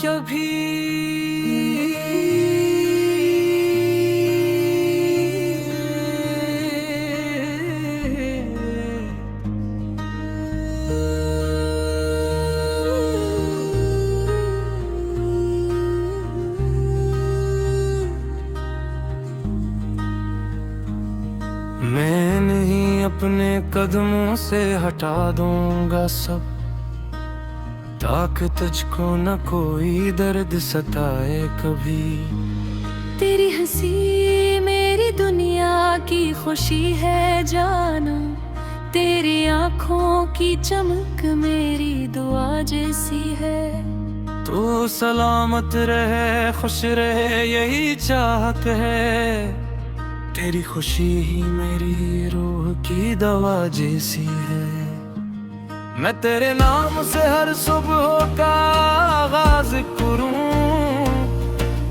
कभी मैं नहीं अपने कदमों से हटा दूंगा सब, ताकि तुझको न कोई दर्द सताए कभी। तेरी हंसी मेरी दुनिया की खुशी है जाना, तेरी आँखों की चमक मेरी दुआ जैसी है। तू सलामत रहे खुश रहे यही चाहत है, तेरी खुशी ही मेरी रूह की दवा जैसी है। मैं तेरे नाम से हर सुबह का आगाज करूं,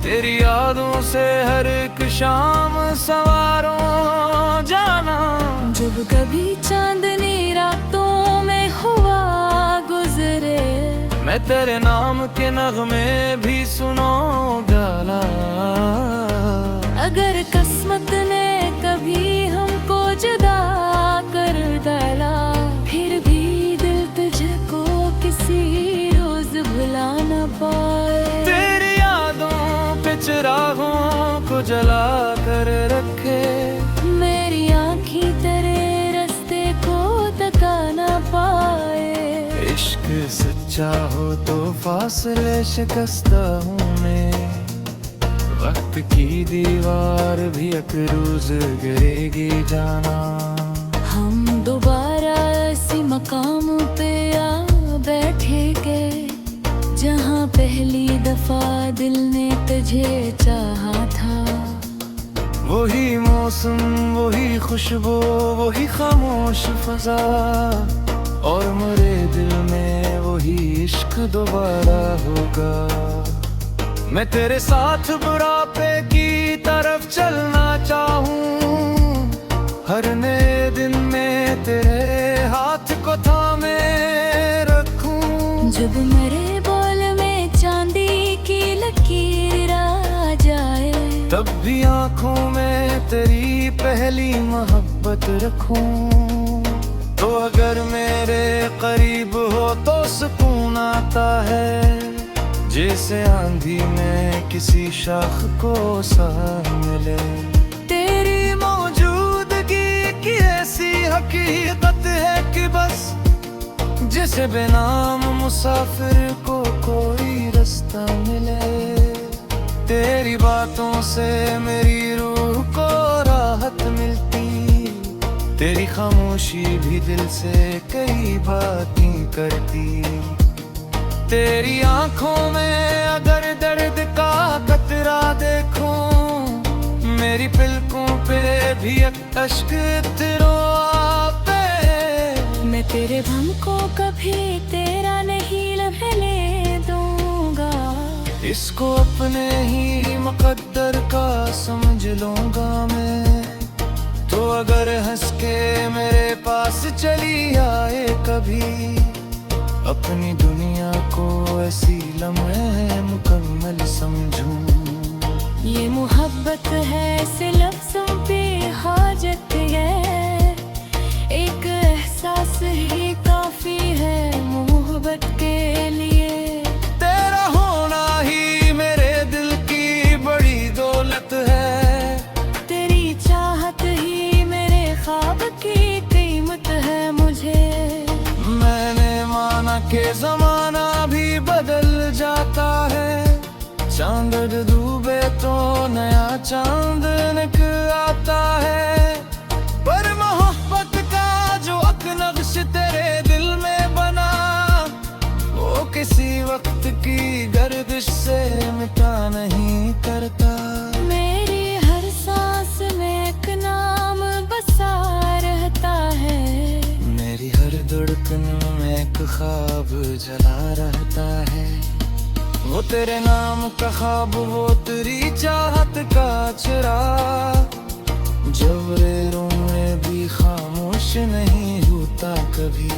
तेरी यादों से हर एक शाम सवारों जाना। जब कभी चांदनी रातों में हुआ गुजरे, मैं तेरे नाम के नगमे भी सुनूंगा। अगर किस्मत ने कभी हमको जुदा कर डाला, फिर भी दिल तुझको किसी रोज भुला न पाए। तेरी यादों पे चिरागों को जला कर रखे, मेरी आँखें तेरे रास्ते को तका न पाए। इश्क सच्चा हो तो फासले शिकस्ता हूँ मैं, वक्त की दीवार भी एक रोज गिरेगी जाना। हम दोबारा इसी मकाम पे आ बैठेंगे, जहाँ पहली दफा दिल ने तुझे चाहा था। वही मौसम वही खुशबू वही खामोश फजा, और मेरे दिल में वही इश्क दोबारा होगा। मैं तेरे साथ बुढ़ापे की तरफ चलना चाहूं, हर नए दिन में तेरे हाथ को थामे रखूं। जब मेरे बोल में चांदी की लकीर आ जाए, तब भी आँखों में तेरी पहली मोहब्बत रखूं। तो अगर मेरे करीब हो तो सुकून आता है, जैसे आंधी में किसी शाख को साथ मिले। तेरी मौजूदगी की ऐसी हकीकत है कि बस जिसे बेनाम मुसाफिर को कोई रास्ता मिले। तेरी बातों से मेरी रूह को राहत मिलती, तेरी खामोशी भी दिल से कई बातें करती। तेरी आँखों में अगर दर्द का कतरा देखूं, मेरी पलकों पे भी एक अश्क तेरो आते। मैं तेरे गम को कभी तेरा नहीं लेने दूंगा, इसको अपने ही मुकद्दर का समझ लूंगा मैं। तो अगर हंस के मेरे पास चली आए कभी, अपनी दुनिया को ऐसी लम्हे मुकम्मल समझूं। ये मोहब्बत है इसे लफ्ज़ों पे हाजत है, एक एहसास ही काफी है मोहब्बत के लिए। तेरा होना ही मेरे दिल की बड़ी दौलत है, तेरी चाहत ही मेरे ख्वाब की कीमत है मुझे। मैंने माना कि जमाना भी बदल जाता है, चांद डूबे तो नया चांद निकल आता है। पर मोहब्बत का जो नक्श तेरे दिल में बना, वो किसी वक्त की गर्दिश से मिटा नहीं करता। मेरी हर सांस में एक नाम बसा रहता है, मेरी हर धड़कन में एक ख्वाब जला रहता है। वो तेरे नाम का ख्वाब वो तेरी चाहत का चिराग, जब रेरों में भी खामोश नहीं होता कभी।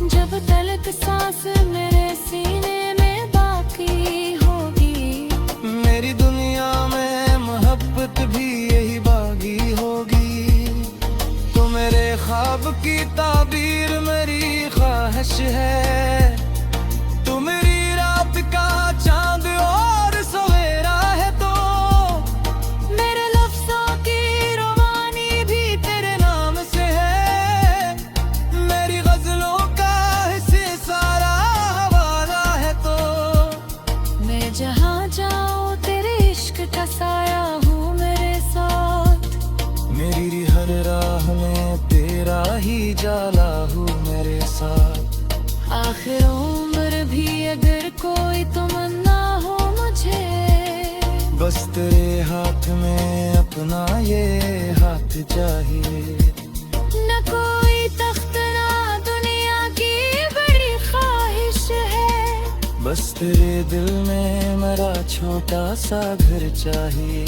जब तलक सांस मेरे सीने में बाकी ख्वाहिश है। तू मेरी रात का चांद और सवेरा है, तो मेरे लफ्ज़ों की रवानी भी तेरे नाम से है। मेरी गजलों का हिस्से सारा हवाला है, तो मैं जहाँ जाऊँ तेरे इश्क का साया हूँ मेरे साथ। मेरी हर राह में तेरा ही जाला हूँ मेरे साथ। आखिर उम्र भी अगर कोई तमन्ना हो मुझे, बस तेरे हाथ में अपना ये हाथ चाहिए। न कोई तख्त ना दुनिया की बड़ी ख्वाहिश है। बस तेरे दिल में मेरा छोटा सा घर चाहिए।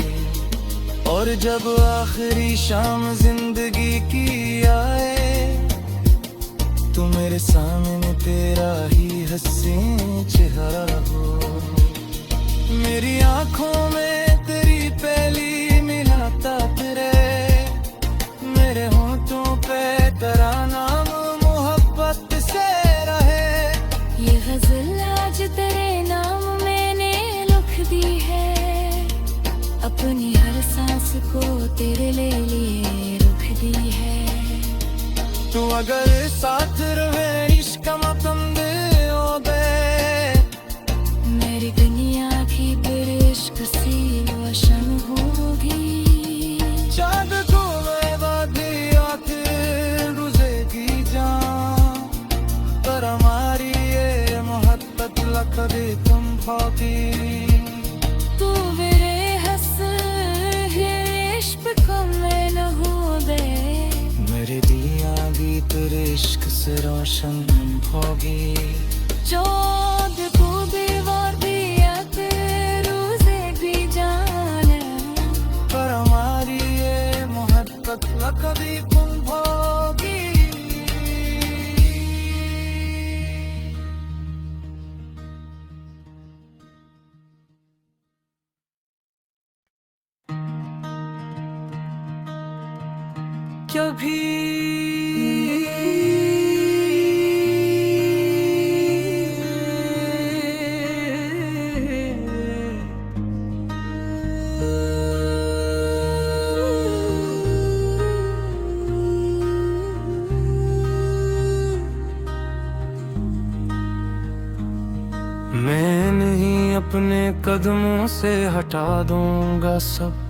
और जब आखिरी शाम जिंदगी की आए, तो मेरे सामने तेरा ही हसीन चेहरा हो। मेरी आंखों में तेरी पहली मुलाकात रहे। मेरे होंठों पे तेरा नाम मोहब्बत से रहे। ये गजल आज तेरे नाम मैंने लिख दी है। अपनी हर सांस को तेरे लिए रुक दी है। तू अगर साथ रहे इश्क मतम दे ओ दे, मेरी दुनिया की फिर इश्क सी रोशन होगी। चाँद को मैं बाधी आखिर गुज़रेगी जान, पर हमारी ये मोहब्बत लकड़ी तुम होगी। तू मेरे हंस इश्क को मैं न हो दे। मेरे दिया भी तेरे इश्क से रोशन होगी। चाँद को दीवार भी आकर रोज़े भी जाने, पर हमारी ये मोहब्बत कभी तुम होगी। कभी मैं नहीं अपने कदमों से हटा दूंगा सब,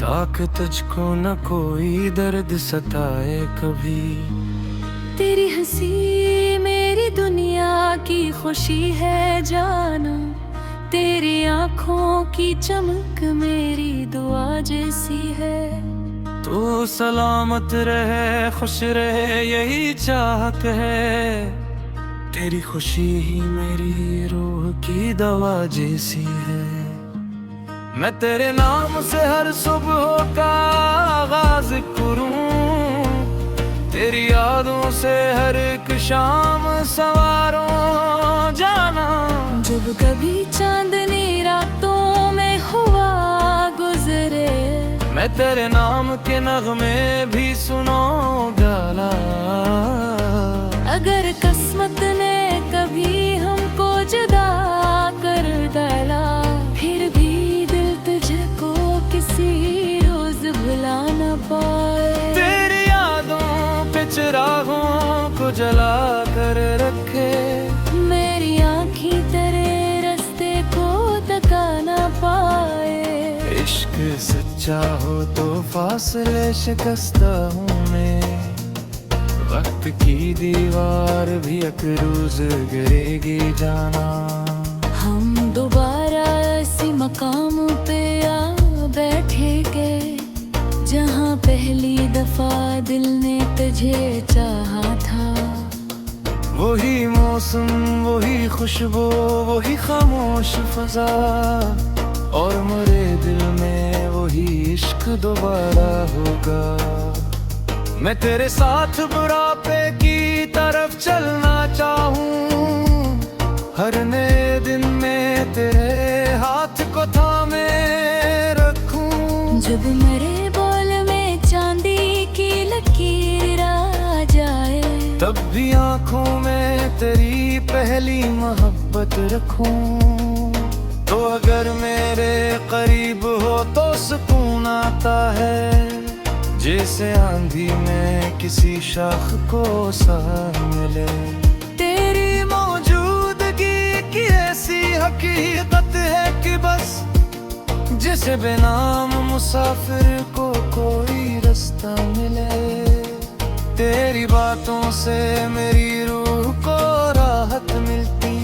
ताकि तुझको न कोई दर्द सताए कभी। तेरी हंसी मेरी दुनिया की खुशी है जाना। तेरी आँखों की चमक मेरी दुआ जैसी है। तू सलामत रहे खुश रहे यही चाहत है। तेरी खुशी ही मेरी रूह की दवा जैसी है। मैं तेरे नाम से हर सुबह का आगाज करूं, तेरी यादों से हर एक शाम सवारों जाना। जब कभी चांदनी रातों में हुआ गुजरे, मैं तेरे नाम के नगमे भी सुनो गाला। अगर किस्मत ने कभी हमको जुदा कर डाला, फिर भी दिल तुझको किसी रोज भुला न पाए। तेरी यादों पे चिरागों को जला कर रखे, मेरी आँखें तेरे रास्ते को तका न पाए। इश्क सच्चा हो तो फासले शिकस्ता हूँ मैं। वक्त की दीवार भी एक रोज गिरेगी जाना। हम दोबारा इसी मकाम पे आ बैठेंगे, जहाँ पहली दफा दिल ने तुझे चाहा था। वही मौसम वही खुशबू वही खामोश फजा, और मेरे दिल में वही इश्क दोबारा होगा। मैं तेरे साथ बुढ़ापे की तरफ चलना चाहूँ, हर नए दिन में तेरे हाथ को थामे रखूं। जब मेरे बोल में चांदी की लकीर आ जाए, तब भी आंखों में तेरी पहली मोहब्बत रखूं। तो अगर मेरे करीब हो तो सुकून आता है, जैसे आंधी में किसी शाख को साथ मिले। तेरी मौजूदगी की ऐसी हकीकत है कि बस जिसे बेनाम मुसाफिर को कोई रास्ता मिले। तेरी बातों से मेरी रूह को राहत मिलती,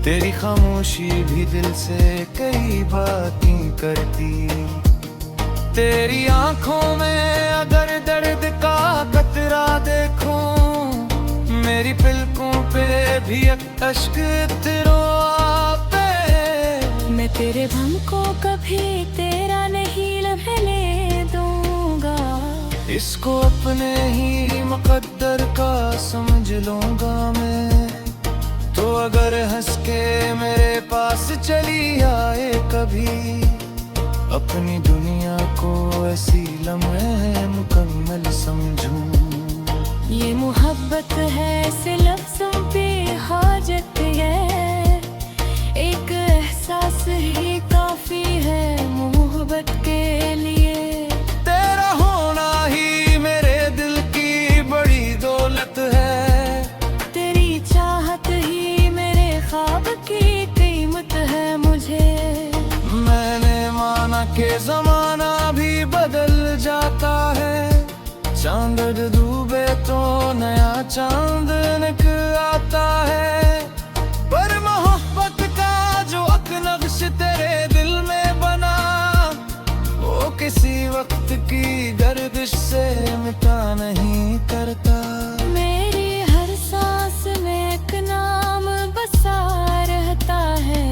तेरी खामोशी भी दिल से कई बातें करती। तेरी आंखों में अगर दर्द का कतरा देखूं, मेरी पलकों पे भी एक अश्क तेरो पे। मैं तेरे भम को कभी तेरा नहीं लेने दूंगा, इसको अपने ही मुकद्दर का समझ लूंगा मैं। तो अगर हंस के मेरे पास चली आए कभी, अपनी दुनिया को ऐसी लम्हे मुकम्मल समझूं। ये मोहब्बत है इसे लफ्ज़ों पे हाजत है, एक एहसास ही काफी है मोहब्बत के लिए। तेरा होना ही मेरे दिल की बड़ी दौलत है, तेरी चाहत ही मेरे ख्वाब की कीमत है मुझे। मैंने माना कि जमाना भी बदल जाता है, चांद डूबे तो नया चांद निकल आता है। पर मोहब्बत का जो नक्श तेरे दिल में बना, वो किसी वक्त की गर्दिश से मिटा नहीं करता। मेरी हर सांस में एक नाम बसा रहता है,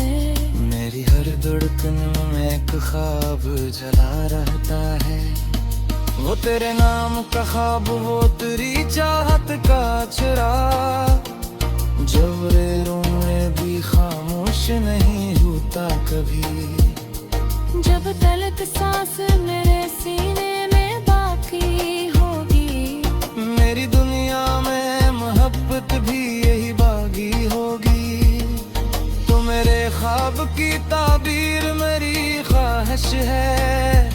मेरी हर धड़कन में एक ख्वाब जला रहता है। वो तेरे नाम का ख्वाब, वो तेरी चाहत का चिराग, जब रोने भी खामोश नहीं होता कभी। जब तलक सांस मेरे सीने में बाकी होगी, मेरी दुनिया में मोहब्बत भी यही बागी होगी। तो मेरे ख्वाब की ताबीर मेरी ख्वाहिश है,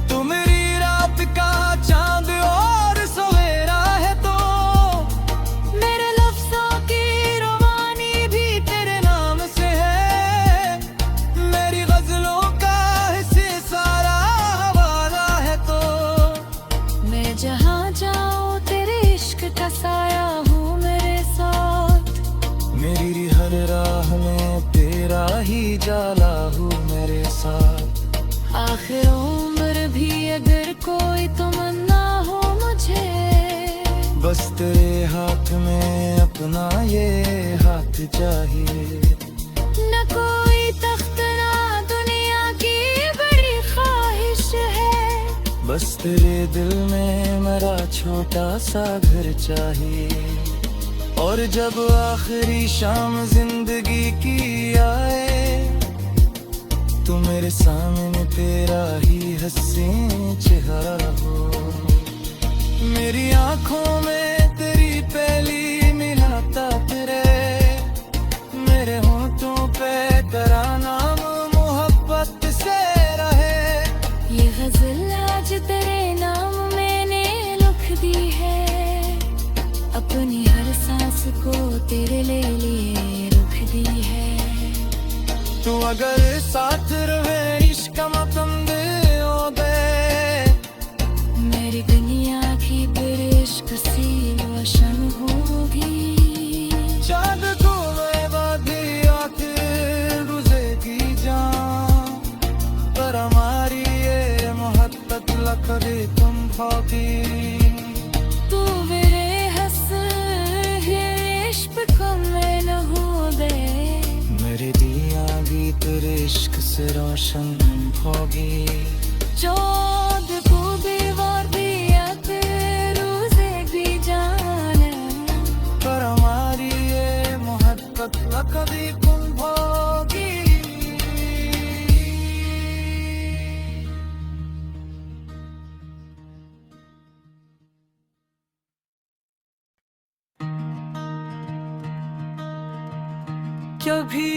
तू मेरी रात का चांद और सवेरा है। तो मेरे लफ्ज़ों की रवानी भी तेरे नाम से है, मेरी गजलों का हिस्से सारा हवाला है। तो मैं जहाँ जाऊँ तेरे इश्क का साया हूँ मेरे साथ। मेरी हर राह में तेरा ही जाला हूँ मेरे साथ। आखिर उम्र भी अगर कोई तमन्ना हो मुझे, बस तेरे हाथ में अपना ये हाथ चाहिए। न कोई तख्त ना दुनिया की बड़ी ख्वाहिश है, बस तेरे दिल में मेरा छोटा सा घर चाहिए। और जब आखिरी शाम जिंदगी की आए, तो मेरे सामने तेरा ही हसीन चेहरा हो। मेरी आंखों में तेरी पहली मिलाता फिरे, मेरे होठों पे तेरा नाम मोहब्बत से रहे। ये गजल आज तेरे नाम मैंने लिख दी है, अपनी हर सांस को तेरे लिए रुख दी है। तू अगर साथ रहे इश्क मतम दे ओ दे, मेरी दुनिया की फिर इश्क सी रोशन होगी। चांद को मैं बाधी आखिर गुज़रेगी जान, पर हमारी ये मोहब्बत लकड़ी तुम भागी। तू मेरे हंस इश्क को मैं न हो दे, मेरे दिया भी तेरे इश्क से रोशन होगी। चाँद को भी वार दिया रोज़े भी जाने, पर हमारी ये मोहब्बत कभी तुम होगी। कभी।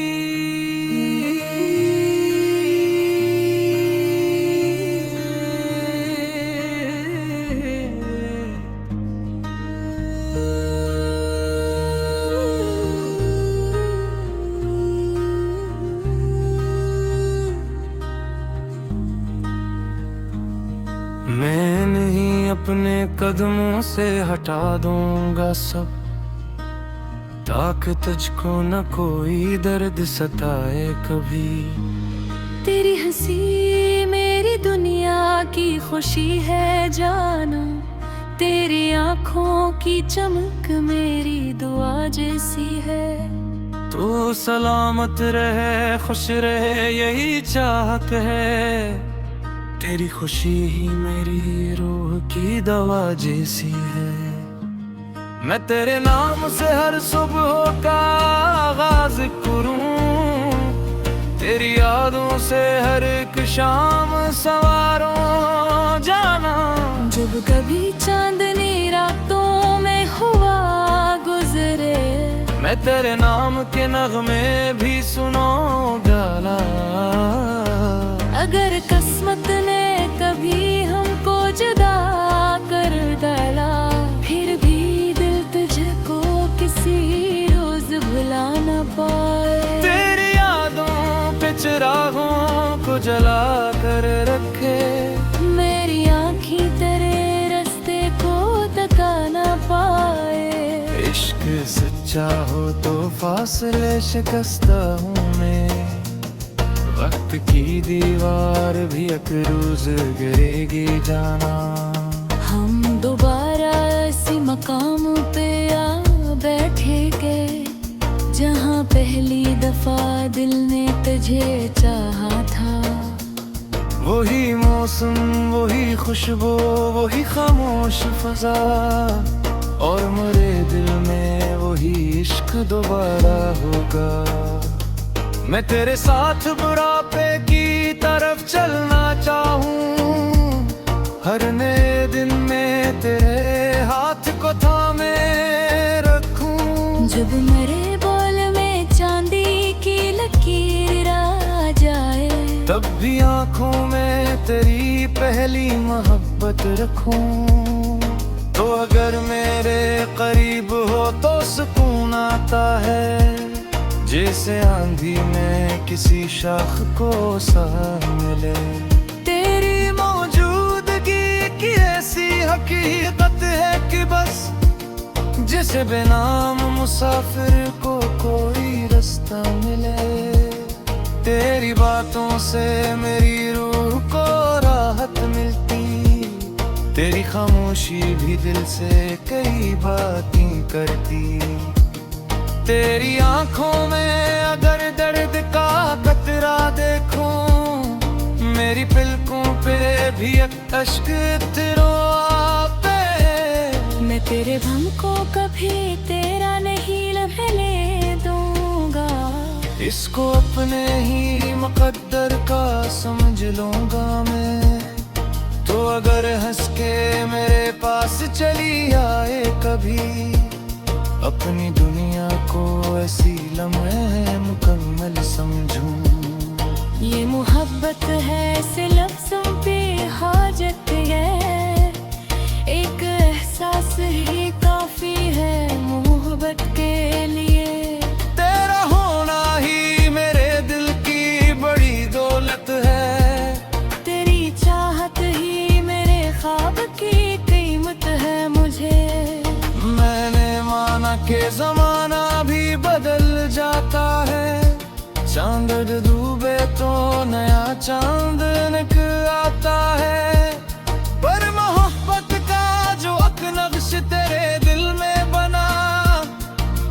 मैं नहीं अपने कदमों से हटा दूंगा सब, ताकि तुझको न कोई दर्द सताए कभी। तेरी हंसी मेरी दुनिया की खुशी है जाना, तेरी आंखों की चमक मेरी दुआ जैसी है। तू सलामत रहे खुश रहे यही चाहत है, तेरी खुशी ही मेरी रूह की दवा जैसी है। मैं तेरे नाम से हर सुबह का आगाज करूं, तेरी यादों से हर एक शाम सवारों जाना। जब कभी चांदनी रातों में हुआ गुजरे, मैं तेरे नाम के नगमे भी सुनूंगा। अगर किस्मत ने कभी हमको जुदा कर डाला, फिर भी दिल तुझको किसी रोज भुला न पाए। तेरी यादों पे चिरागों को जला कर रखे, मेरी आँखें तेरे रास्ते को तका न पाए। इश्क सच्चा हो तो फासले शिकस्ता हूँ मैं, वक्त की दीवार भी एक रोज गिरेगी जाना। हम दोबारा इसी मकाम पे आ बैठेंगे, जहाँ पहली दफा दिल ने तुझे चाहा था। वही मौसम वही खुशबू वही खामोश फजा, और मेरे दिल में वही इश्क दोबारा होगा। मैं तेरे साथ बुढ़ापे की तरफ चलना चाहूं, हर नए दिन में तेरे हाथ को थामे रखूं। जब मेरे बोल में चांदी की लकीर आ जाए, तब भी आंखों में तेरी पहली मोहब्बत रखूं। तो अगर मेरे करीब हो तो सुकून आता है, जैसे आंधी में किसी शाख को साथ मिले। तेरी मौजूदगी की ऐसी हकीकत है कि बस जिसे बेनाम मुसाफिर को कोई रास्ता मिले। तेरी बातों से मेरी रूह को राहत मिलती, तेरी खामोशी भी दिल से कई बातें करती। तेरी आंखों में अगर दर्द का कतरा देखूं, मेरी पलकों पे भी एक अश्क तेरो पे। मैं तेरे भम को कभी तेरा नहीं लेने दूंगा, इसको अपने ही मुकद्दर का समझ लूंगा मैं। तो अगर हंस के मेरे पास चली आए कभी, अपनी दुनिया को ऐसी लम्हे मुकम्मल समझूं। ये मोहब्बत है इस लफ्ज़ों पे हाजत है, एक एहसास ही काफी है मोहब्बत के लिए। तेरा होना ही मेरे दिल की बड़ी दौलत है, तेरी चाहत ही मेरे ख्वाब की कीमत है मुझे। मैंने माना कि जमाना भी बदल जाता है, चांद डूबे तो नया चांद निकल आता है। पर मोहब्बत का जो नक्श तेरे दिल में बना,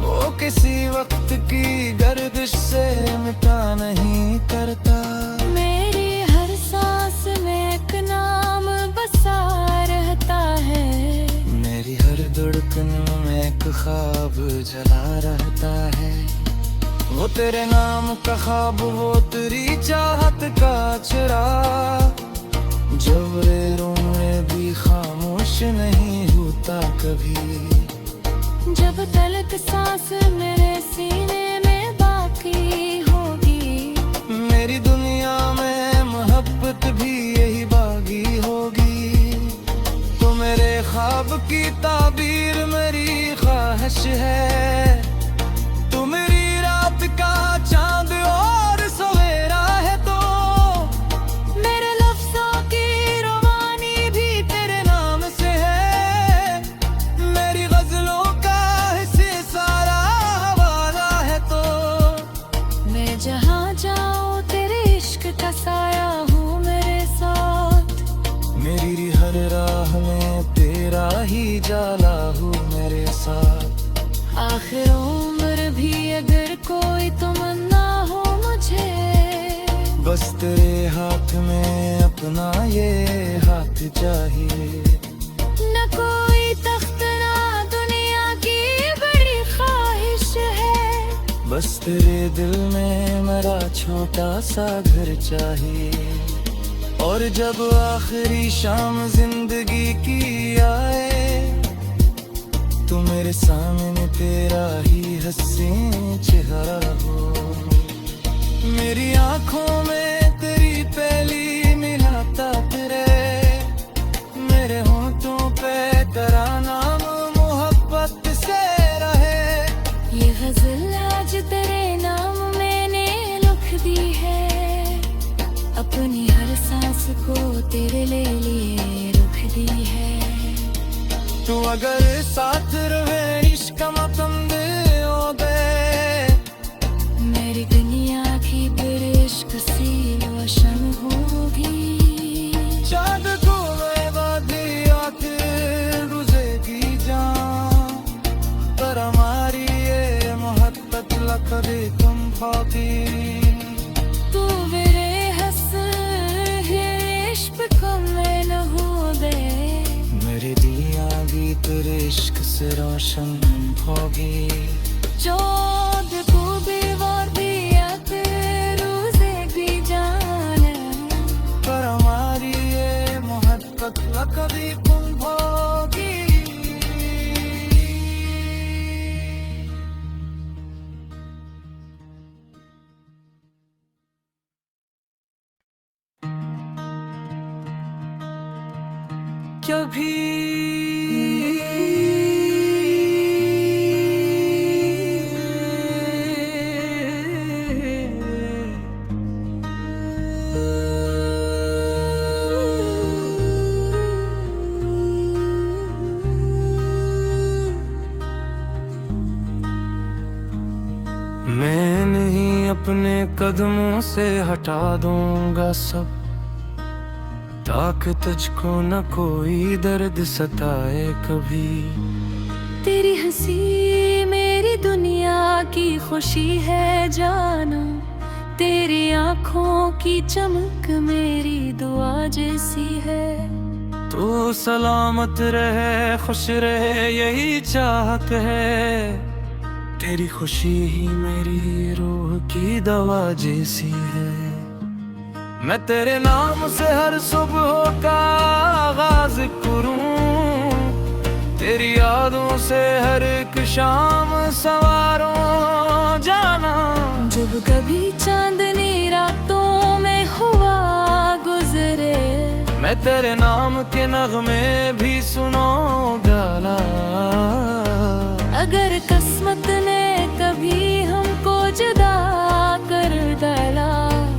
वो किसी वक्त की गर्दिश से मिटा नहीं करता। मेरी हर सांस में एक नाम बसा रहता है, मेरी हर धड़कन में एक ख्वाब जला रहता है। वो तेरे नाम का ख्वाब वो तेरी चाहत का चिराग, जब में भी खामोश नहीं होता कभी। जब तलक सांस मेरे सीने में बाकी ख्वाहिश है। तू मेरी रात का चांद और सवेरा है, तो मेरे लफ्जों की रवानी भी तेरे नाम से है। मेरी गजलों का हिस्से सारा हवाला है, तो मैं जहाँ जाऊँ तेरे इश्क का साया हूँ मेरे साथ। मेरी हर राह में तेरा ही जाला हूँ मेरे साथ। आखिर उम्र भी अगर कोई तमन्ना हो मुझे, बस तेरे हाथ में अपना ये हाथ चाहिए। न कोई तख्त ना दुनिया की बड़ी ख्वाहिश है। बस तेरे दिल में मेरा छोटा सा घर चाहिए। और जब आखिरी शाम जिंदगी की आए, तो मेरे सामने तेरा ही हसीन चेहरा हो। मेरी आंखों में तेरी पहली मिलाता फिरे, मेरे होंठों पे तेरा नाम मोहब्बत से रहे। ये गजल आज तेरे नाम मैंने लिख दी है। अपनी हर सांस को तेरे लिए रुक दी है। तू अगर साथ रहे इश्क मतम दे ओ दे, मेरी दुनिया की फिर इश्क सी रोशन होगी। चाँद को मैं बाधी आखिर गुज़रेगी जान, पर हमारी ये मोहब्बत लकड़ी तुम भागी। तू मेरे इश्क को मैं न हो दे, मेरे दिया भी तेरे इश्क से रोशन होगी। चाँद को भी वार दिया तेरे रोज़े भी जाने, पर हमारी ये मोहब्बत कभी तुम होगी। कभी मैं नहीं अपने कदमों से हटा दूंगा सब, ताकि तुझको न कोई दर्द सताए कभी। तेरी हंसी मेरी दुनिया की खुशी है जाना। तेरी आँखों की चमक मेरी दुआ जैसी है। तू सलामत रहे खुश रहे यही चाहत है। तेरी खुशी ही मेरी रूह की दवा जैसी है। मैं तेरे नाम से हर सुबह का आगाज करूं, तेरी यादों से हर एक शाम सवारों जाना। जब कभी चांदनी रातों में हुआ गुजरे, मैं तेरे नाम के नगमे भी सुनूंगा। अगर किस्मत ने कभी हमको जुदा कर डाला,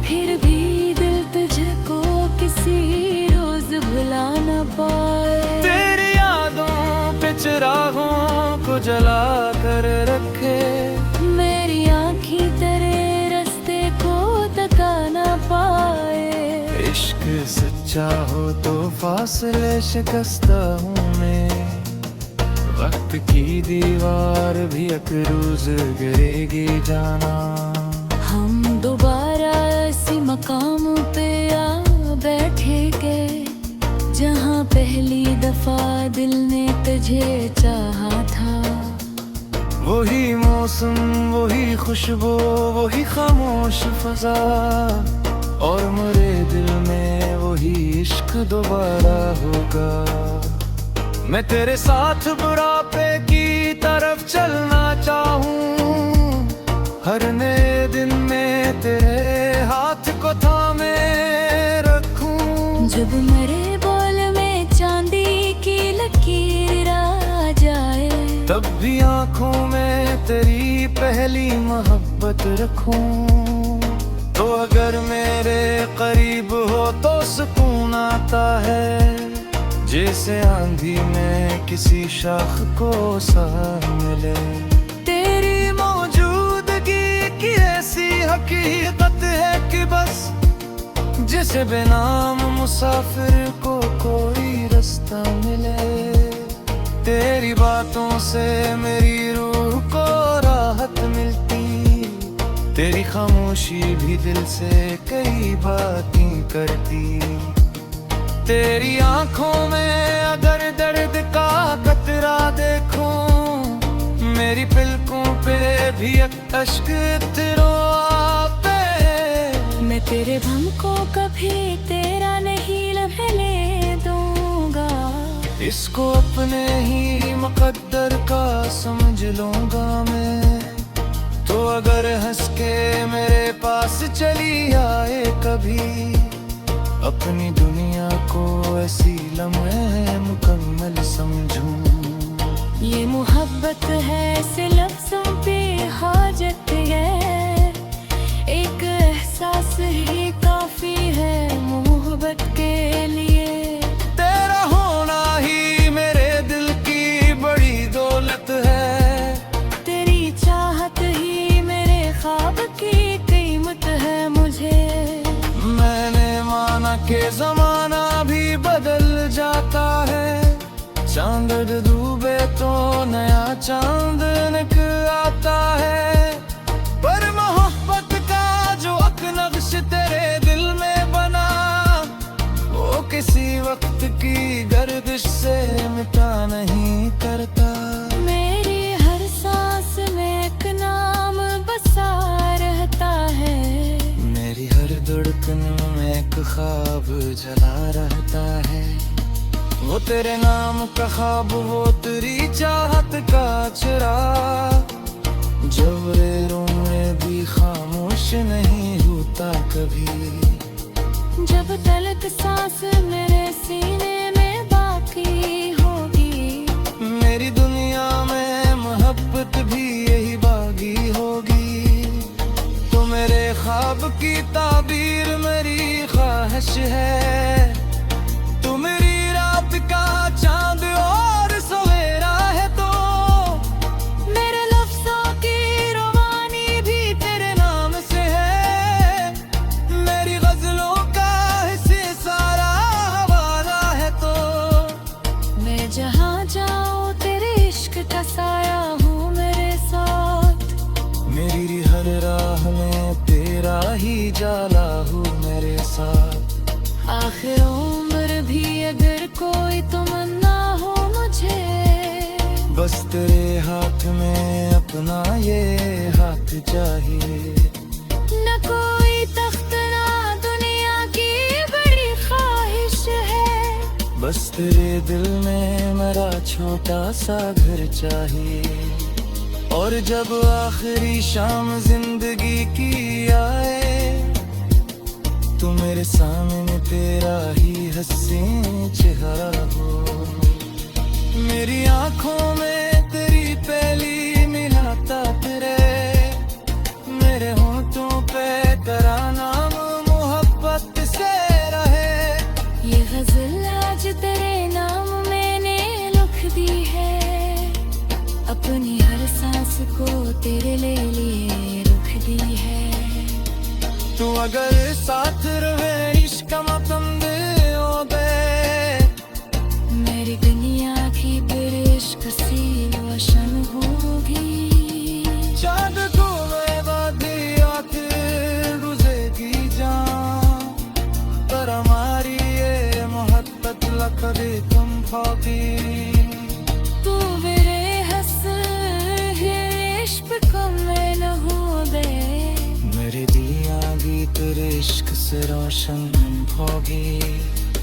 फिर भी दिल तुझको किसी रोज भुला न पाए। तेरी यादों पे चिरागों को जला कर रखे, मेरी आँखें तेरे रास्ते को तका न पाए। इश्क सच्चा हो तो फासले शिकस्ता हूँ मैं। वक्त की दीवार भी एक रोज गिरेगी जाना। हम दोबारा इसी मकाम पे आ बैठेंगे, जहाँ पहली दफा दिल ने तुझे चाहा था। वही मौसम वही खुशबू वही खामोश फजा, और मेरे दिल में वही इश्क दोबारा होगा। मैं तेरे साथ बुढ़ापे की तरफ चलना चाहूँ, हर नए दिन में तेरे हाथ को थामे रखूं। जब मेरे बोल में चांदी की लकीर आ जाए, तब भी आँखों आंखों में तेरी पहली मोहब्बत रखूं, तो अगर मेरे करीब हो तो सुकून आता है, जैसे आंधी में किसी शाख को साथ मिले। तेरी मौजूदगी की ऐसी हकीकत है कि बस जिसे बेनाम मुसाफिर को कोई रास्ता मिले। तेरी बातों से मेरी रूह को राहत मिलती, तेरी खामोशी भी दिल से कई बातें करती। तेरी आंखों में अगर दर्द का कतरा देखूं, मेरी पलकों पे भी एक अश्क तेरो पे। मैं तेरे भम को कभी तेरा नहीं लेने दूंगा, इसको अपने ही मुकद्दर का समझ लूंगा मैं। तो अगर हंस के मेरे पास चली आए कभी, अपनी दुनिया को ऐसी लम्हे मुकम्मल समझूं। ये मोहब्बत है ऐसे लफ्जों पे हाजत है, एक एहसास ही काफी है मोहब्बत के लिए। तेरा होना ही मेरे दिल की बड़ी दौलत है, तेरी चाहत ही मेरे ख्वाब की कीमत है मुझे। मैंने माना कि जमाना भी बदल जाता है, चांद डूबे तो नया चांद निकल आता है। पर मोहब्बत का जो नक्श तेरे दिल में बना, वो किसी वक्त की गर्दिश से मिटा नहीं करता। मेरी हर सांस में एक नाम बसा रहता है, मेरी हर धड़कन में एक ख्वाब जला रहता है। वो तेरे नाम का ख्वाब, वो तेरी चाहत का चिराग, जब रेरों में भी खामोश नहीं होता कभी। जब तलक सांस मेरे सीने में बाकी होगी, मेरी दुनिया में मोहब्बत भी यही बागी होगी। तो मेरे ख्वाब की ताबीर मेरी ख्वाहिश है, तू मेरी रात का चांद और सवेरा है। तो मेरे लफ्जों की रवानी भी तेरे नाम से है, मेरी गजलों का हिस्से सारा हवाला है। तो मैं जहाँ जाऊँ तेरे इश्क का साया हूँ मेरे साथ। मेरी हर राह में तेरा ही जाला हूँ मेरे साथ। आखिर उम्र भी अगर कोई तमन्ना हो मुझे, बस तेरे हाथ में अपना ये हाथ चाहिए। न कोई तख्त ना दुनिया की बड़ी ख्वाहिश है, बस तेरे दिल में मेरा छोटा सा घर चाहिए। और जब आखिरी शाम जिंदगी की आए, तो मेरे सामने तेरा ही हसीन चेहरा हो। मेरी आंखों में तेरी पहली मिलाता फिरे, मेरे होठों पे तेरा नाम मोहब्बत से रहे। ये गजल आज तेरे नाम मैंने लिख दी है, अपनी हर सांस को तेरे लिए रुख दी है। तू अगर साथ रहे इश्क मतम दे ओ दे, मेरी दुनिया की फिर इश्क सी रोशन होगी। चांद को मैं वादी आखिर गुज़ेगी जान, पर हमारी ये मोहब्बत लकड़ी तुम भागी। तू मेरे हंस इश्क को मैं न हो दे, मेरे दिया भी तेरे इश्क से रोशन होगी।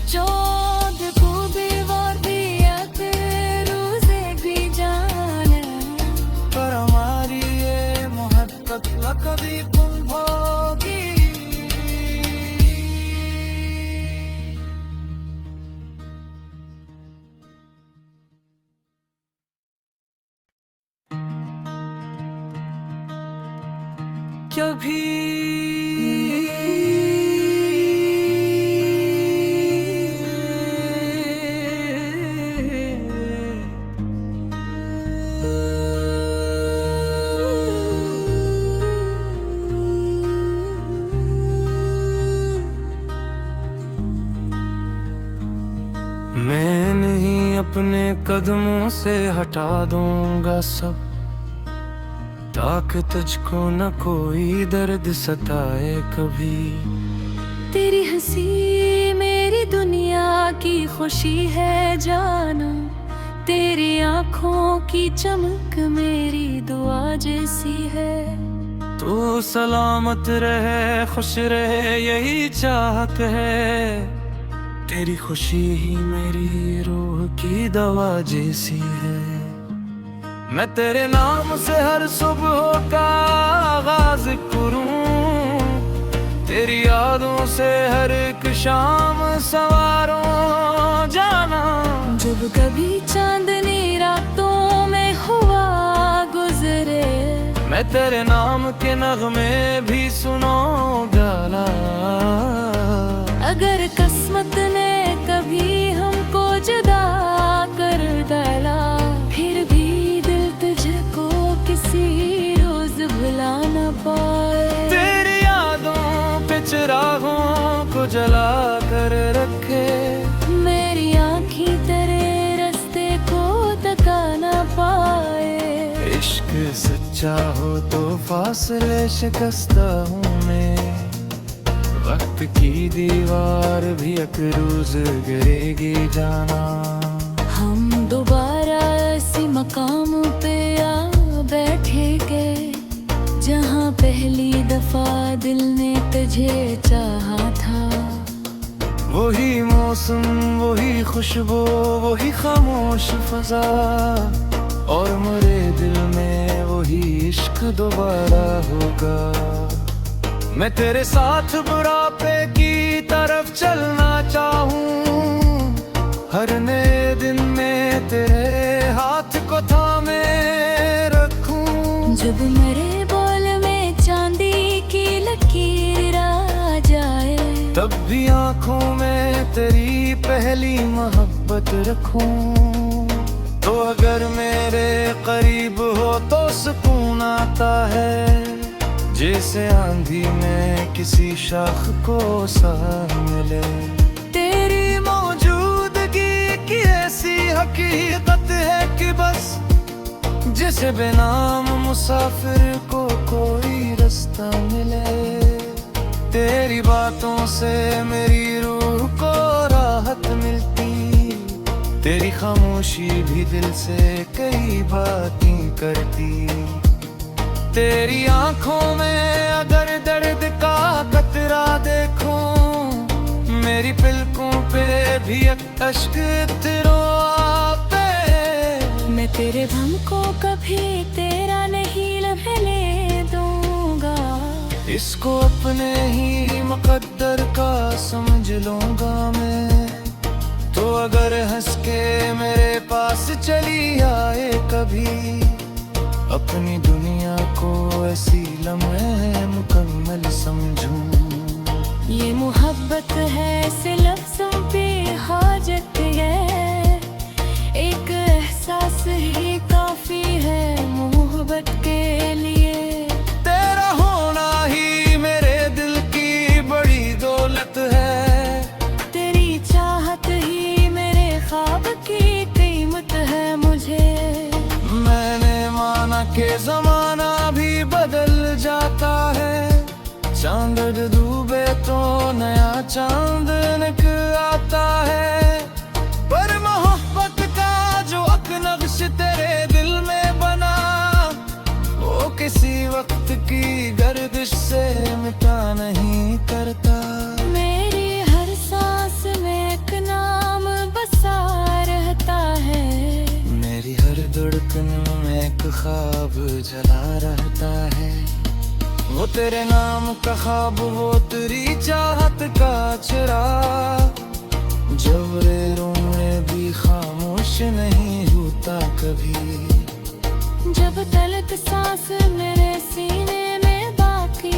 चाँद को भी वादी आखिर रोज़े भी जाना, पर हमारी ये मोहब्बत लकड़ी तुम भागी। कभी मैं नहीं अपने कदमों से हटा दूंगा सब, ताकि तुझको न कोई दर्द सताए कभी। तेरी हंसी मेरी दुनिया की खुशी है जाना, तेरी आंखों की चमक मेरी दुआ जैसी है। तू सलामत रहे खुश रहे यही चाहत है, तेरी खुशी ही मेरी रूह की दवा जैसी है। मैं तेरे नाम से हर सुबह का आगाज करूं, तेरी यादों से हर एक शाम सवारों जाना। जब कभी चांदनी रातों में हुआ गुजरे, मैं तेरे नाम के नगमे भी सुनूंगा। अगर किस्मत ने कभी हमको जुदा कर डाला, फिर भी दिल तुझको किसी रोज भुला न पाए। तेरी यादों पे चिरागों को जला कर रखे, मेरी आँखें तेरे रास्ते को तका न पाए। इश्क सच्चा हो तो फासले शिकस्ता हूँ मैं, वक्त की दीवार भी एक रोज गिरेगी जाना। हम दोबारा इसी मकाम पे आ बैठेंगे, जहाँ पहली दफा दिल ने तुझे चाहा था। वही मौसम वही खुशबू वही खामोश फजा, और मेरे दिल में वही इश्क दोबारा होगा। मैं तेरे साथ बुढ़ापे की तरफ चलना चाहूं, हर नए दिन में तेरे हाथ को थामे रखूं। जब मेरे बोल में चांदी की लकीर आ जाए, तब भी आंखों में तेरी पहली मोहब्बत रखूं। तो अगर मेरे करीब हो तो सुकून आता है, जैसे आंधी में किसी शाख को साथ मिले। तेरी मौजूदगी की ऐसी हकीकत है कि बस जिसे बेनाम मुसाफिर को कोई रास्ता मिले। तेरी बातों से मेरी रूह को राहत मिलती, तेरी खामोशी भी दिल से कई बातें करती। तेरी आंखों में अगर दर्द का कतरा देखूं, मेरी पलकों पे भी एक अश्क तेरो पे। मैं तेरे गम को कभी तेरा नहीं लेने दूंगा, इसको अपने ही मुकद्दर का समझ लूंगा मैं। तो अगर हंस के मेरे पास चली आए कभी, अपनी दुनिया को ऐसी लम्हे मुकम्मल समझूं। ये मोहब्बत है से लफ्ज़ों पे हाजत है, एक एहसास ही काफी है मोहब्बत के लिए। तेरा होना ही मेरे दिल की बड़ी दौलत है, तेरी चाहत ही मेरे ख्वाब की कीमत है मुझे। मैंने माना कि जमाना भी बदल जाता है, चांद डूबे तो नया चांद निकल आता है। पर मोहब्बत का जो नक्श तेरे दिल में बना, वो किसी वक्त की गर्दिश से मिटा नहीं करता। मेरी हर सांस में एक नाम बसा रहता है, मेरी हर धड़कन में एक ख्वाब जला रहता है। वो तेरे नाम का ख्वाब वो तेरी चाहत का चिराग, जब में भी खामोश नहीं होता कभी। जब तलक सांस मेरे सीने में बाकी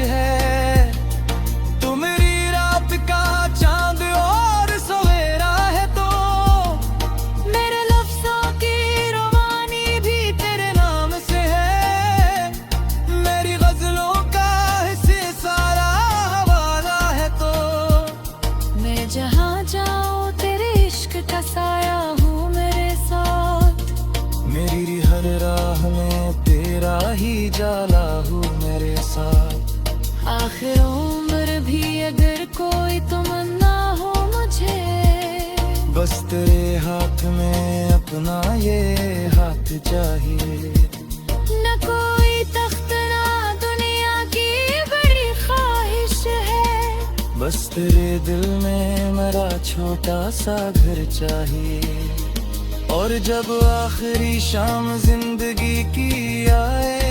है। तू मेरी रात का चांद और सवेरा है, तो मेरे लफ्जों की रवानी भी तेरे नाम से है। मेरी गजलों का हिस्से सारा हवाला है, तो मैं जहाँ जाऊँ तेरे इश्क का साया हूँ मेरे साथ। मेरी हर राह में तेरा ही जाला हूँ मेरे साथ। आखिर उम्र भी अगर कोई तमन्ना हो मुझे, बस तेरे हाथ में अपना ये हाथ चाहिए। न कोई तख्त ना दुनिया की बड़ी ख्वाहिश है, बस तेरे दिल में मेरा छोटा सा घर चाहिए। और जब आखिरी शाम जिंदगी की आए,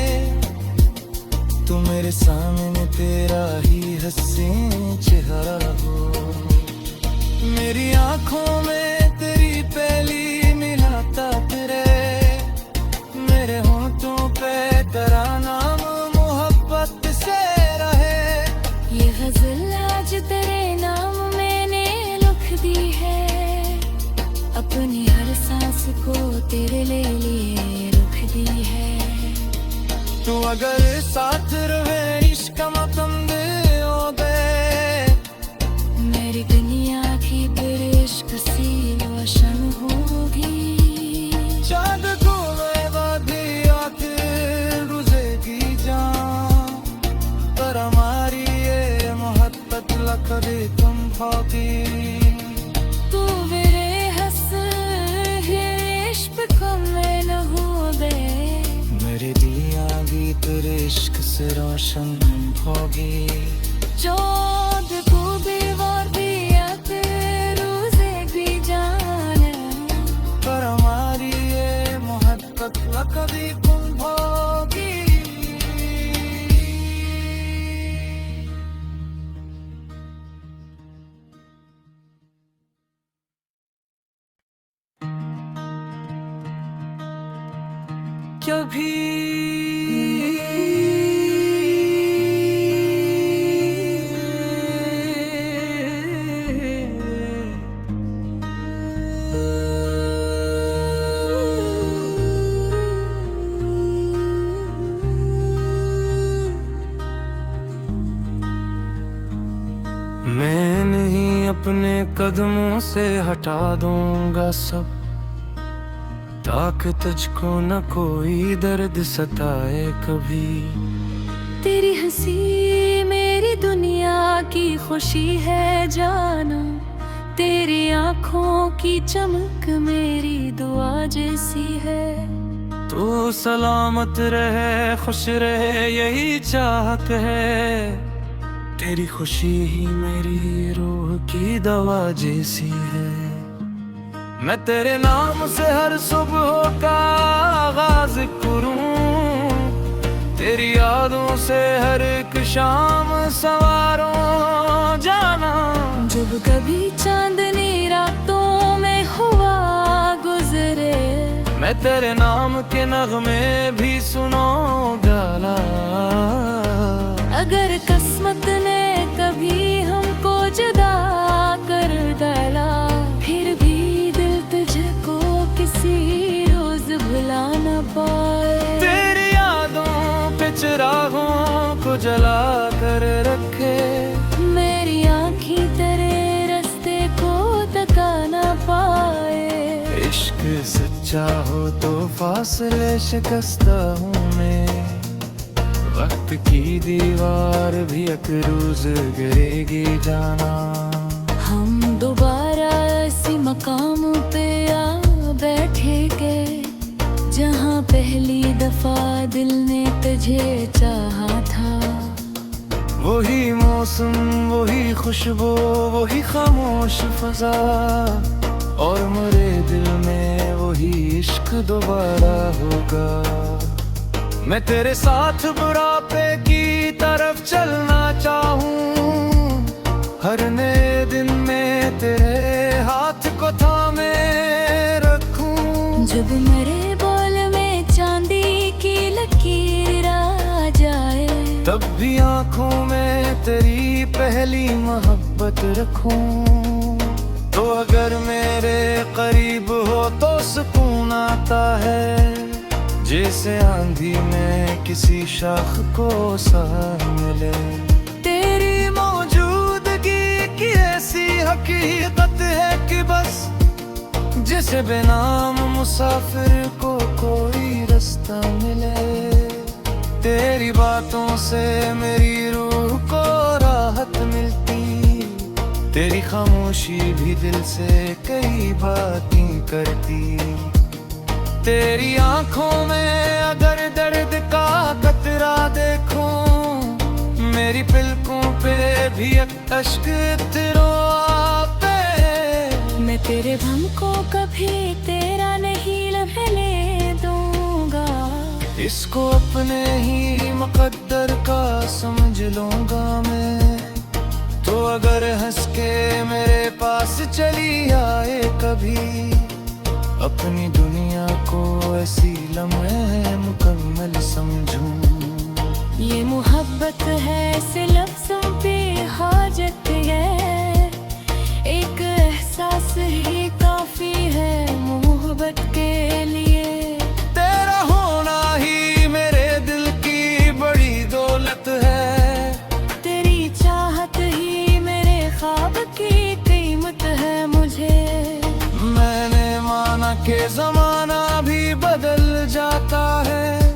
तो मेरे सामने तेरा ही हसीन चेहरा हो। मेरी आंखों में तेरी पहली मुलाकात रहे, मेरे होंठों पे तेरा नाम मोहब्बत से रहे। ये गजल आज तेरे नाम मैंने लिख दी है, अपनी हर सांस को तेरे लिए रुक दी है। तू अगर साथ रहे इश्क मतम दे ओ दे, मेरी दुनिया की फिर इश्क सी रोशन होगी। चांद को मैं बाधी आखिर रुजेगी जान, पर हमारी ये मोहब्बत लकड़ी तुम भागी। तू मेरे मैं न हो दे, मेरे दिया भी तेरे इश्क से रोशन होगी। चाँद को भी वार दिया रोज़े भी जाने, पर हमारी ये मोहब्बत कभी गुम होगी। कभी मैं नहीं अपने कदमों से हटा दूंगा सब, ताकि तुझको न कोई दर्द सताए कभी। तेरी हंसी मेरी दुनिया की खुशी है जाना, तेरी आँखों की चमक मेरी दुआ जैसी है। तू सलामत रहे खुश रहे यही चाहत है, तेरी खुशी ही मेरी रूह की दवा जैसी है। मैं तेरे नाम से हर सुबह का आगाज करूं, तेरी यादों से हर एक शाम सवारों जाना। जब कभी चांदनी रातों में हुआ गुजरे, मैं तेरे नाम के नगमे भी सुनूंगा। अगर किस्मत ने कभी हमको जुदा कर डाला, फिर भी दिल तुझको किसी रोज भुला न पाए। तेरी यादों पे चिरागों को जला कर रखे, मेरी आँखें तेरे रास्ते को तका न पाए। इश्क सच्चा हो तो फासले शिकस्ता हूँ मैं, वक्त की दीवार भी एक रोज गिरेगी जाना। हम दोबारा इसी मकाम पे आ बैठेंगे, जहाँ पहली दफा दिल ने तुझे चाहा था। वही मौसम वही खुशबू वही खामोश फजा, और मेरे दिल में वही इश्क दोबारा होगा। मैं तेरे साथ बुढ़ापे की तरफ चलना चाहूँ, हर नए दिन में तेरे हाथ को थामे रखूं। जब मेरे बोल में चांदी की लकीर आ जाए, तब भी आँखों पहली मोहब्बत रखूं। तो अगर मेरे करीब हो तो सुकून आता है, जैसे आंधी में किसी शाख को साथ मिले। तेरी मौजूदगी की ऐसी हकीकत है कि बस जिसे बेनाम मुसाफिर को कोई रास्ता मिले। तेरी बातों से मेरी रूह को राहत मिलती, तेरी खामोशी भी दिल से कई बातें करती। तेरी आंखों में अगर दर्द का कतरा देखूं, मेरी पलकों पे भी एक अश्क तेरो आपे। मैं तेरे गम को कभी तेरा नहीं लेने दूंगा, इसको अपने ही मुकद्दर का समझ लूंगा मैं। तो अगर हंस के मेरे पास चली आए कभी, अपनी दुनिया को ऐसी लम्हे मुकम्मल समझूं। ये मोहब्बत है ऐसे लफ्जों पे हाजत है, एक एहसास ही काफी है मोहब्बत के लिए। तेरा होना ही मेरे दिल की बड़ी दौलत है, तेरी चाहत ही मेरे ख्वाब की कीमत है मुझे। मैंने माना कि जमाना भी बदल जाता है,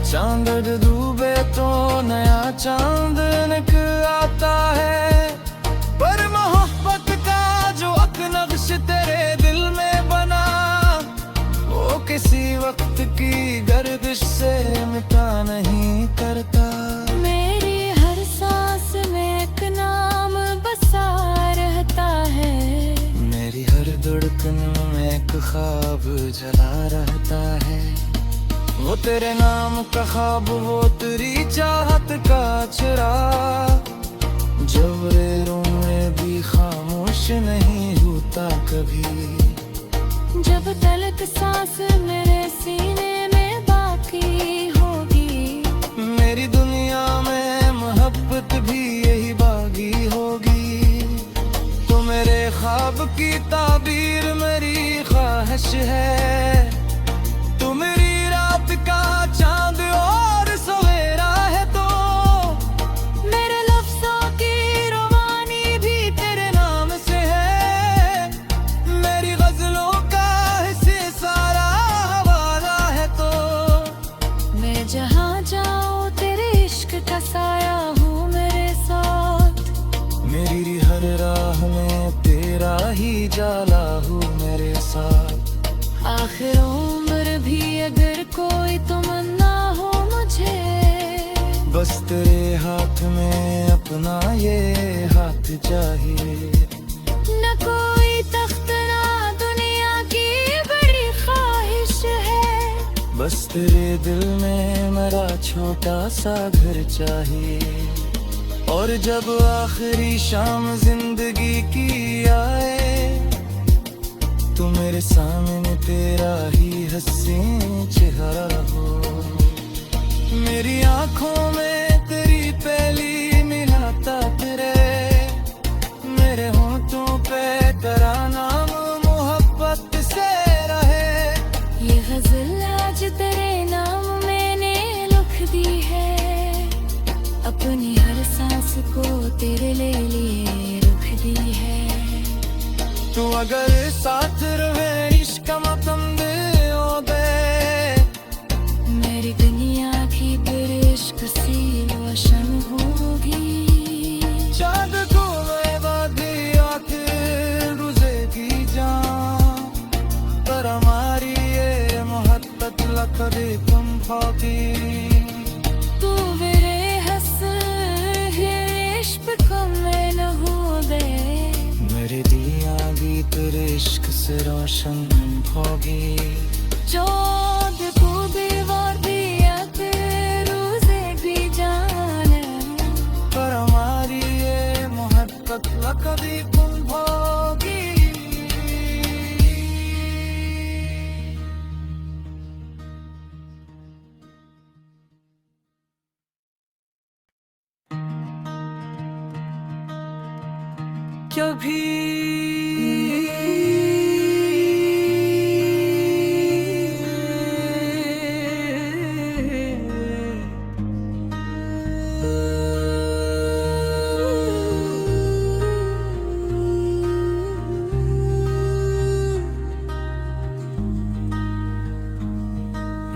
चांद डूबे तो नया चांद निकल आता है। पर मोहब्बत का जो नक्श तेरे दिल में बना, वो किसी वक्त की गर्दिश से मिटा नहीं करता। मेरी हर सांस में एक नाम बसा रहता है, मेरी हर धड़कन में एक ख्वाब जला रहता है। वो तेरे नाम का ख्वाब, वो तेरी चाहत का चिराग, जब रेरों में भी खामोश नहीं होता कभी। जब तलक सांस मेरे सीने में बाकी होगी, मेरी दुनिया में मोहब्बत भी यही बागी होगी। तो मेरे ख्वाब की ताबीर मेरी ख्वाहिश है, तू मेरी रात का चांद और सवेरा है। तो मेरे लफ्जों की रवानी भी तेरे नाम से है, मेरी गजलों का हिस्से सारा हवाला है। तो मैं जहाँ जाऊँ तेरे इश्क का साया हूँ मेरे साथ। मेरी हर राह में तेरा ही जाला हूँ मेरे साथ। आखिर उम्र भी अगर कोई तमन्ना हो मुझे, बस तेरे हाथ में अपना ये हाथ चाहिए। न कोई तख्त ना दुनिया की बड़ी ख्वाहिश है, बस तेरे दिल में मेरा छोटा सा घर चाहिए। और जब आखिरी शाम जिंदगी की आए, तो मेरे सामने तेरा ही हसीन चेहरा हो। मेरी आंखों में तेरी पहली मिलाता तेरे, मेरे होंठों पे तेरा नाम मोहब्बत से रहे। ये गजल आज तेरे नाम मैंने लिख दी है, अपनी हर सांस को तेरे लिए रुख दी है। तू अगर साथ रहे इश्क मतम दे ओ दे, मेरी दुनिया की फिर इश्क सी रोशन होगी। चाँद को मैं वादी आखिर रुज़ेगी जान, पर हमारी ये मोहब्बत लकड़ी तुम भागी। तू मेरे हंस इश्क को मैं न हो दे, मेरे दिया भी तेरे इश्क से रोशन होगी। चाँद को भी वादी आखिर रोज़ेगी जान, पर हमारी ये मोहब्बत लकड़ी तुम भागी। कभी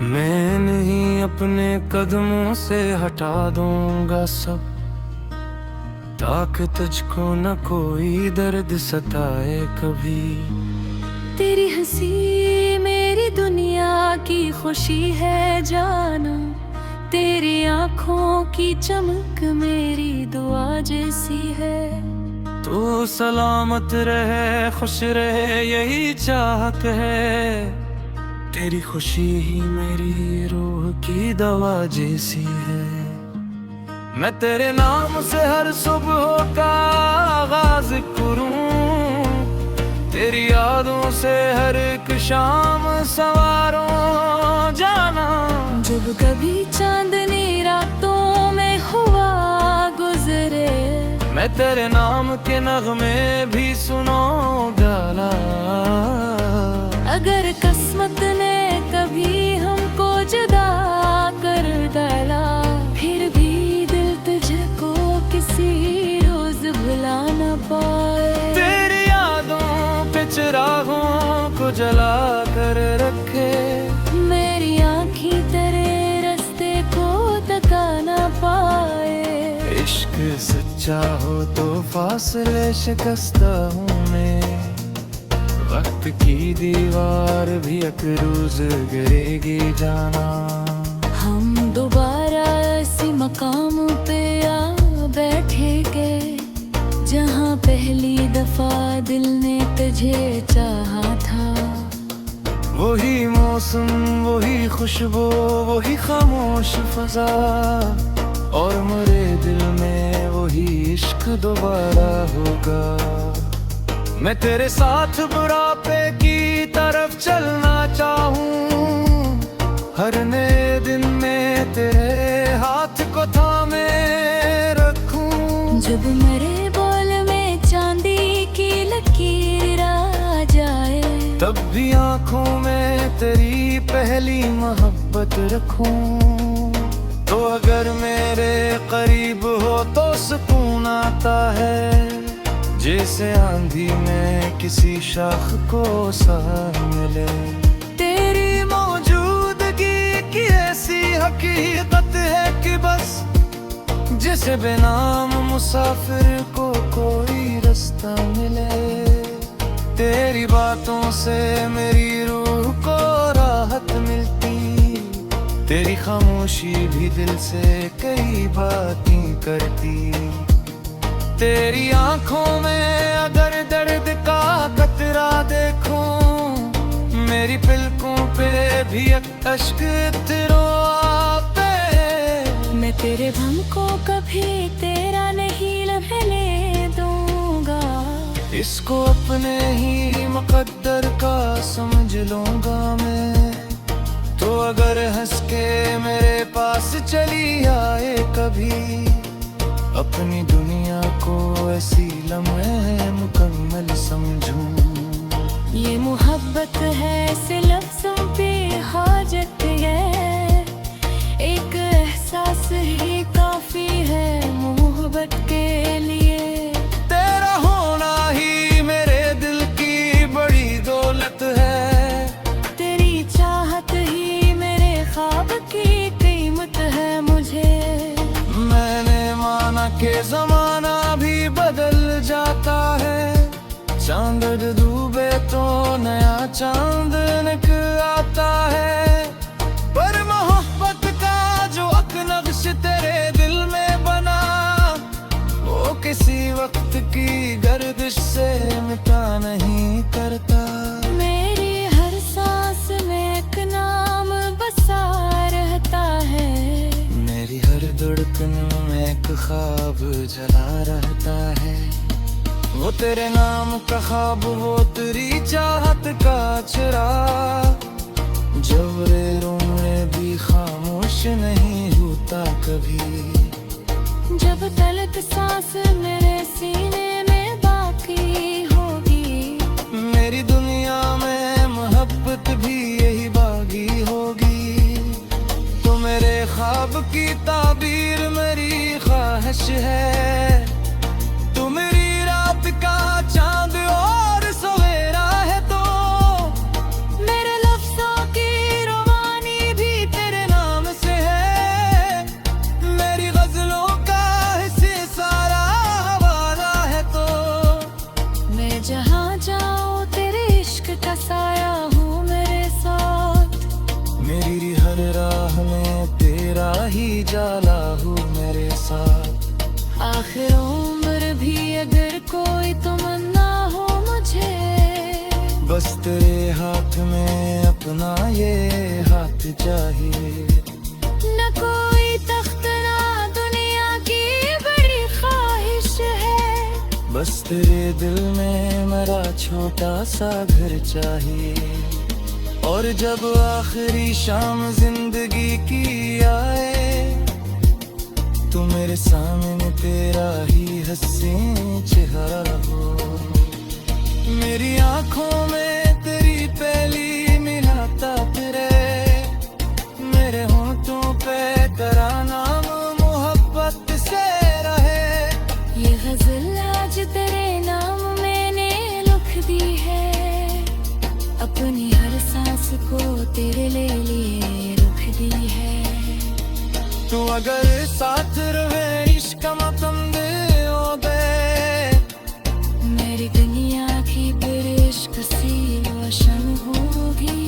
मैं नहीं अपने कदमों से हटा दूंगा सब, ताकि तुझको न कोई दर्द सताए कभी। तेरी हंसी मेरी दुनिया की खुशी है जाना, तेरी आंखों की चमक मेरी दुआ जैसी है। तू सलामत रहे खुश रहे यही चाहत है, तेरी खुशी ही मेरी रूह की दवा जैसी है। मैं तेरे नाम से हर सुबह का आगाज करूं, तेरी यादों से हर एक शाम सवारों जाना। जब कभी चांदनी रातों में हुआ गुजरे, मैं तेरे नाम के नगमे भी सुनूंगा। अगर किस्मत ने कभी हमको जुदा कर डाला, फिर भी दिल तुझको किसी रोज भुला न पाए। तेरी यादों पे चिरागों को जला कर रखे, मेरी आँखें तेरे रास्ते को तका न पाए। इश्क सच्चा हो तो फासले शिकस्ता हूँ मैं, वक्त की दीवार भी एक रोज गिरेगी जाना। हम दोबारा इसी मकाम पे आ बैठेंगे, जहाँ पहली दफा दिल ने तुझे चाहा था। वही मौसम वही खुशबू वही खामोश फजा, और मेरे दिल में वही इश्क दोबारा होगा। मैं तेरे साथ बुढ़ापे की तरफ चलना चाहूं, हर नए दिन में तेरे हाथ को थामे रखूं। जब मेरे बोल में चांदी की लकीर आ जाए, तब भी आंखों में तेरी पहली मोहब्बत रखूं। तो अगर मेरे करीब हो तो सुकून आता है, जैसे आंधी में किसी शाख को साथ मिले। तेरी मौजूदगी की ऐसी हकीकत है कि बस जिसे बेनाम मुसाफिर को कोई रास्ता मिले। तेरी बातों से मेरी रूह को राहत मिलती, तेरी खामोशी भी दिल से कई बातें करती। तेरी आंखों में अगर दर्द का कतरा देखूं, मेरी पलकों पे भी एक अश्क तेरो पे। मैं तेरे भम को कभी तेरा नहीं लेने दूंगा, इसको अपने ही मुकद्दर का समझ लूंगा मैं। तो अगर हंस के मेरे पास चली आए कभी, अपनी दुनिया को ऐसी लम्हे मुकम्मल समझूं। ये मोहब्बत है ऐसे लफ्जों पे हाजत है, एक एहसास ही काफी है मोहब्बत के लिए। तेरा होना ही मेरे दिल की बड़ी दौलत है, तेरी चाहत ही मेरे ख्वाब की कीमत है मुझे। मैंने माना कि जमाना भी बदल जाता है, चांद डूबे तो नया चांद निकल आता है। पर मोहब्बत का जो नक्श तेरे दिल में बना, वो किसी वक्त की गर्दिश से मिटा नहीं करता। मेरी हर सांस में एक नाम बसा रहता है, मेरी हर धड़कन में एक ख्वाब जला रहता है। वो तेरे नाम का ख्वाब वो तेरी चाहत का चिराग, जब में भी खामोश नहीं होता कभी। जब तलक सांस मेरे सीने में बाकी तेरे हाथ में अपना ये हाथ चाहिए। न कोई तख्त ना दुनिया की बड़ी ख्वाहिश है, बस तेरे दिल में मेरा छोटा सा घर चाहिए। और जब आखिरी शाम जिंदगी की आए तो मेरे सामने तेरा ही हसीन चेहरा हो। मेरी आंखों में तेरी पहली मिलाता फिरे, मेरे होंठों पे तेरा नाम मोहब्बत से रहे। ये गजल आज तेरे नाम मैंने लिख दी है, अपनी हर सांस को तेरे लिए रुख दी है। तू अगर साथ रहे इश्क मतम दे ओ दे, मेरी दुनिया की फिर इश्क सी रोशन होगी।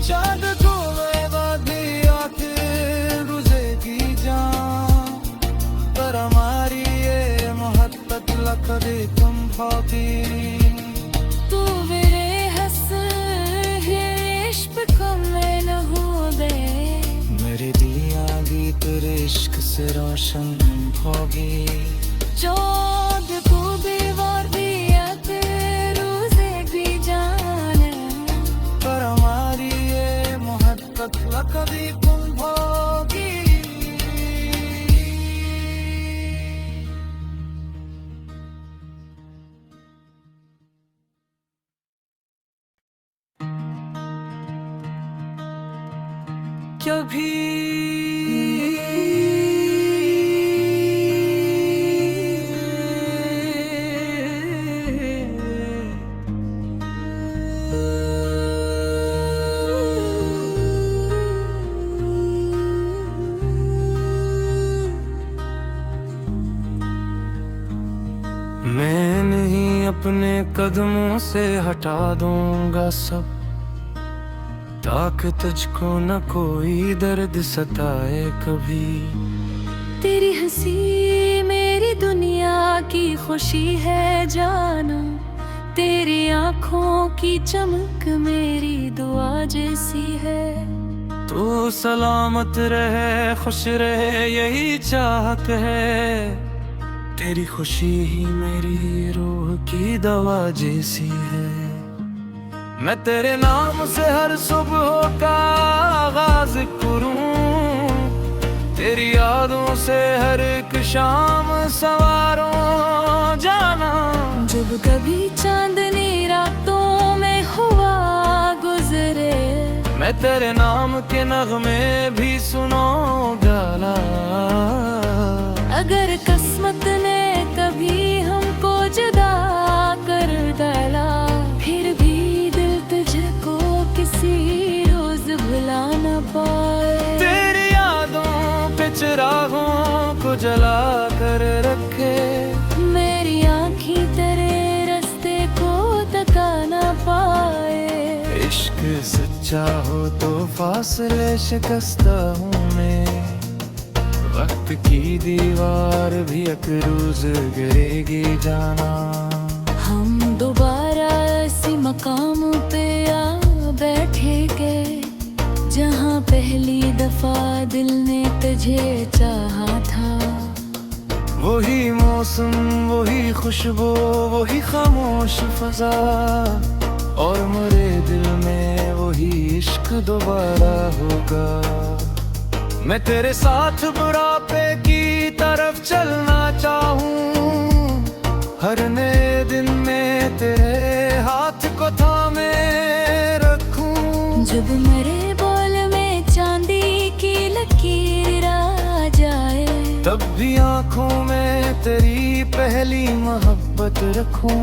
चाँद को मैं बाधी आखिर गुज़रेगी जान, पर हमारी ये मोहब्बत लकड़ी तुम होगी। तू मेरे हंस है इश्क को मैं न हो दे, मेरे दिया भी तेरे इश्क से रोशन होगी। चाँद को भी वार दिया रोज़े भी जाने, पर हमारी ये मोहब्बत कभी तुम होगी। कभी मैं नहीं अपने कदमों से हटा दूंगा सब, ताकि तुझको न कोई दर्द सताए कभी। तेरी हंसी मेरी दुनिया की खुशी है जाना, तेरी आँखों की चमक मेरी दुआ जैसी है। तू सलामत रहे खुश रहे यही चाहत है, तेरी खुशी ही मेरी रूह की दवा जैसी है। मैं तेरे नाम से हर सुबह का आगाज करूं, तेरी यादों से हर एक शाम सवारों जाना। जब कभी चांदनी रातों में हुआ गुजरे, मैं तेरे नाम के नगमे भी सुनूंगा। अगर किस्मत ने कभी हमको जुदा कर डाला, फिर भी दिल तुझको किसी रोज भुला न पाए। तेरी यादों पे चिरागों को जला कर रखे, मेरी आँखें तेरे रास्ते को तका न पाए। इश्क सच्चा हो तो फासले शिकस्ता हूँ मैं, वक्त की दीवार भी एक रोज गिरेगी जाना। हम दोबारा इसी मकाम पे आ बैठेंगे, जहाँ पहली दफा दिल ने तुझे चाहा था। वही मौसम वही खुशबू वही खामोश फजा, और मेरे दिल में वही इश्क दोबारा होगा। मैं तेरे साथ बुढ़ापे की तरफ चलना चाहूँ, हर नए दिन में तेरे हाथ को थामे रखूं। जब मेरे बोल में चांदी की लकीर आ जाए, तब भी आँखों में तेरी पहली मोहब्बत रखूं।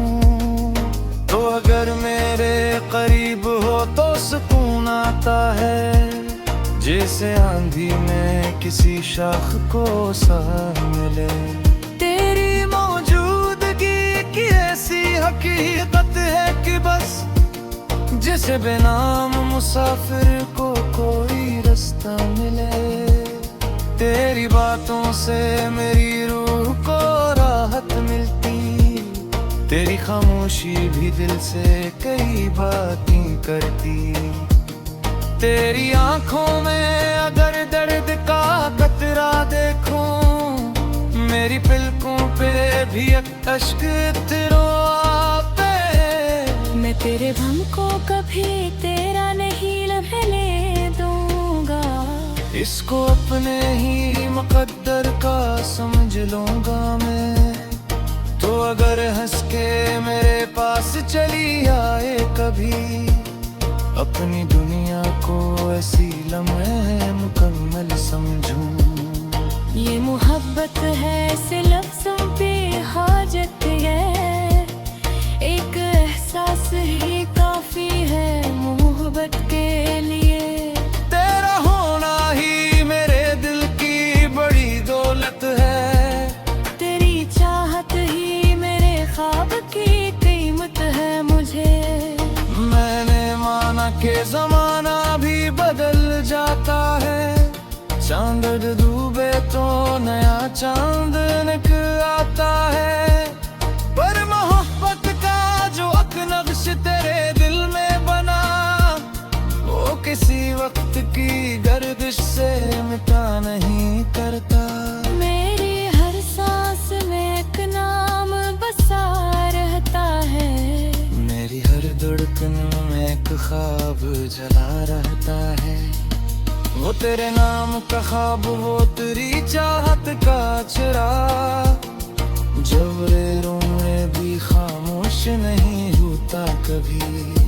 तो अगर मेरे करीब हो तो सुकून आता है, जैसे आंधी में किसी शाख को साथ मिले। तेरी मौजूदगी की ऐसी हकीकत है कि बस जिसे बेनाम मुसाफिर को कोई रास्ता मिले। तेरी बातों से मेरी रूह को राहत मिलती, तेरी खामोशी भी दिल से कई बातें करती। तेरी आंखों में अगर दर्द का कतरा देखूं, मेरी पलकों पे भी एक अश्क तेरो पे। मैं तेरे भम को कभी तेरा नहीं लेने दूंगा। इसको अपने ही मुकद्दर का समझ लूंगा मैं। तो अगर हंस के मेरे पास चली आए कभी, अपनी दुनिया को ऐसी लम्हे मुकम्मल समझूं। ये मोहब्बत है ऐसे लफ्ज़ों पे हाजत है, एक एहसास ही काफी है मोहब्बत के लिए। तेरा होना ही मेरे दिल की बड़ी दौलत है, तेरी चाहत ही मेरे ख्वाब की कीमत है मुझे। मैंने माना कि जमाना भी बदल जाता है, चांद डूबे तो नया चांद निकल आता है। पर मोहब्बत का जो नक्श तेरे दिल में बना, वो किसी वक्त की गर्दिश से मिटा नहीं करता। मेरी हर सांस में एक नाम बसा रहता है, मेरी हर धड़कन में एक ख्वाब जला रहता है। वो तेरे नाम का ख्वाब, वो तेरी चाहत का चिराग, जब रे रोने भी खामोश नहीं होता कभी।